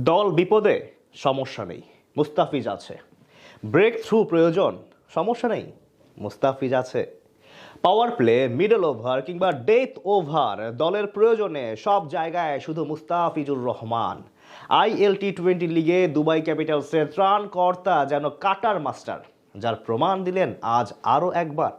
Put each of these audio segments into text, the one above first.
দল বিপদে সমস্যা নেই, মুস্তাফিজ আছে। ব্রেক থ্রু প্রয়োজন, সমস্যা নেই, মুস্তাফিজ আছে। পাওয়ার প্লে, মিডল ওভার কিংবা ডেথ ওভার দলের প্রয়োজনে সব জায়গায় শুধু মুস্তাফিজুর রহমান। IL T20 লিগে দুবাই ক্যাপিটালসের ত্রাণকর্তা যেন কাটার মাস্টার, যার প্রমাণ দিলেন আজ আরও একবার।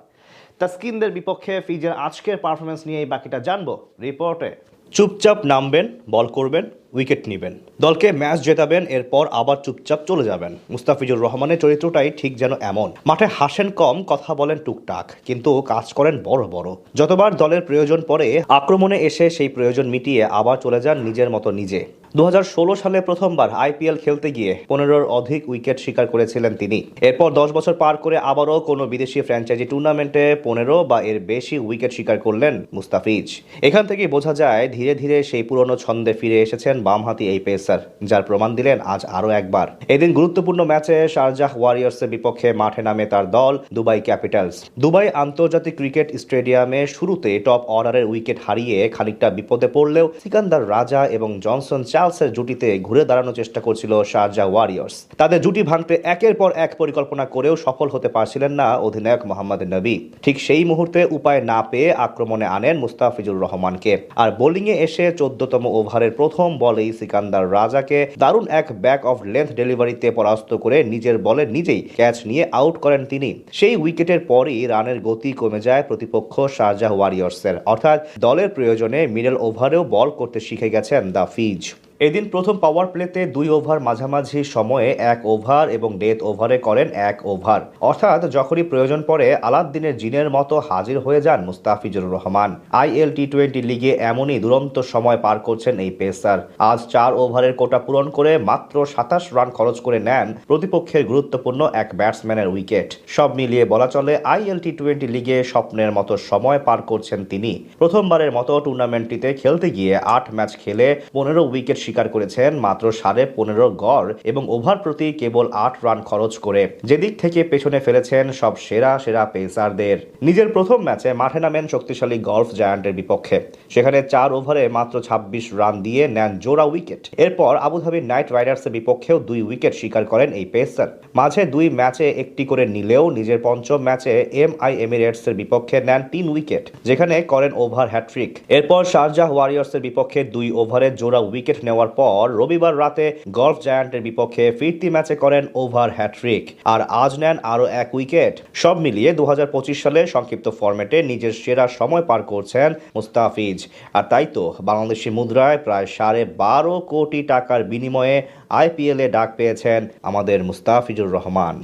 তাসকিনদের বিপক্ষে ফিজের আজকের পারফরমেন্স নিয়েই বাকিটা জানবো রিপোর্টে। চুপচাপ নামবেন, বল করবেন, উইকেট নেবেন, দলকে ম্যাচ জেতাবেন, এরপর আবার চুপচাপ চলে যাবেন। মুস্তাফিজুর রহমানের চরিত্রটাই ঠিক যেন এমন। মাঠে হাসেন কম, কথা বলেন টুকটাক, কিন্তু কাজ করেন বড় বড়। যতবার দলের প্রয়োজন পড়ে আক্রমণে এসে সেই প্রয়োজন মিটিয়ে আবার চলে যান নিজের মতো নিজে। 2016 সালে প্রথমবার IPL খেলতে গিয়ে 15-র অধিক উইকেট শিকার করেছিলেন তিনি। এরপর 10 বছর পার করে আবারও কোনো বিদেশি ফ্র্যাঞ্চাইজি টুর্নামেন্টে 15 বা এর বেশি উইকেট শিকার করলেন মুস্তাফিজ। এখান থেকে বোঝা যায় ধীরে ধীরে সেই পুরনো ছন্দে ফিরে এসেছেন বামহাতি এই পেসার, যার প্রমাণ দিলেন আজ আরও একবার। এদিন গুরুত্বপূর্ণ ম্যাচে শারজাহ ওয়ারিয়র্সের বিপক্ষে মাঠে নামে তার দল দুবাই ক্যাপিটালস। দুবাই আন্তর্জাতিক ক্রিকেট স্টেডিয়ামে শুরুতে টপ অর্ডারের উইকেট হারিয়ে খানিকটা বিপদে পড়লেও সিকান্দার রাজা এবং জনসন চার্লসের জুটিতে ঘুরে দাঁড়ানোর চেষ্টা করছিল শারজাহ ওয়ারিয়র্স। তাদের জুটি ভাঙতে একের পর এক পরিকল্পনা করেও সফল হতে পারছিলেন না অধিনায়ক মোহাম্মদ নবী। ঠিক সেই মুহূর্তে উপায় না পেয়ে আক্রমণে আনেন মুস্তাফিজুর রহমানকে, আর বোলিংয়ে এসে 14তম ওভারের প্রথম বলেই সিকান্দার রাজাকে দারুণ এক ব্যাক অফ লেন্থ ডেলিভারিতে পরাস্ত করে নিজের বলে নিজেই ক্যাচ নিয়ে আউট করেন তিনি। সেই উইকেটের পরই রানের গতি কমে যায় প্রতিপক্ষ শারজাহ ওয়ারিয়র্সের, অর্থাৎ দলের প্রয়োজনে মিডল ওভারেও বল করতে শিখে গেছেন দ্য ফিজ। এদিন প্রথম পাওয়ার প্লেতে 2 ওভার মাঝামাঝি সময়ে 1 ওভার এবং ডেথ ওভারে করেন 1 ওভার, অর্থাৎ যখনই প্রয়োজন পড়ে আলাদ্দিনের জিনের মতো হাজির হয়ে যান মুস্তাফিজুর রহমান। IL T20 লিগে এমনই দুরন্ত সময় পার করছেন এই পেসার। আজ 4 ওভারের কোটা পূরণ করে মাত্র 27 রান খরচ করে নেন প্রতিপক্ষের গুরুত্বপূর্ণ এক ব্যাটসম্যানের উইকেট। সব মিলিয়ে বলা চলে IL T20 লিগে স্বপ্নের মতো সময় পার করছেন তিনি। প্রথমবারের মতো টুর্নামেন্টটিতে খেলতে গিয়ে 8 ম্যাচ খেলে 15 উইকেট শিকার করেছেন মাত্র 15.5 গড় এবং ওভার প্রতি কেবল 8 রান খরচ করে, যেদিক থেকে পেছনে ফেলেছেন সব সেরা সেরা পেসারদের। নিজের প্রথম ম্যাচে মাঠে নামেন শক্তিশালী গলফ জায়ান্টের বিপক্ষে, সেখানে 4 ওভারে মাত্র 26 রান দিয়ে নেন জোড়া উইকেট। এরপর আবুধাবি নাইট রাইডার্সের বিপক্ষেও 2 উইকেট শিকার করেন এই পেসার। মাঝে 2 ম্যাচে একটি করে নিলেও নিজের পঞ্চম ম্যাচে MI এমিরেটসের বিপক্ষে নেন 3 উইকেট, যেখানে করেন ওভার হ্যাট্রিক। এরপর শারজাহ ওয়ারিয়র্সের বিপক্ষে 2 ওভারে জোড়া উইকেট নেওয়ার পর রবিবার রাতে গলফ জায়ান্টের বিপক্ষে ফিরতি ম্যাচে করেন ওভার হ্যাট্রিক, আর আজ নেন আরও 1 উইকেট। সব মিলিয়ে 2025 সালে সংক্ষিপ্ত ফরম্যাটে নিজের সেরা সময় পার করছেন মুস্তাফিজ। আর তাই তো বাংলাদেশি মুদ্রায় প্রায় 12.5 কোটি টাকার বিনিময়ে IPL-এ ডাক পেয়েছেন আমাদের মুস্তাফিজুর রহমান।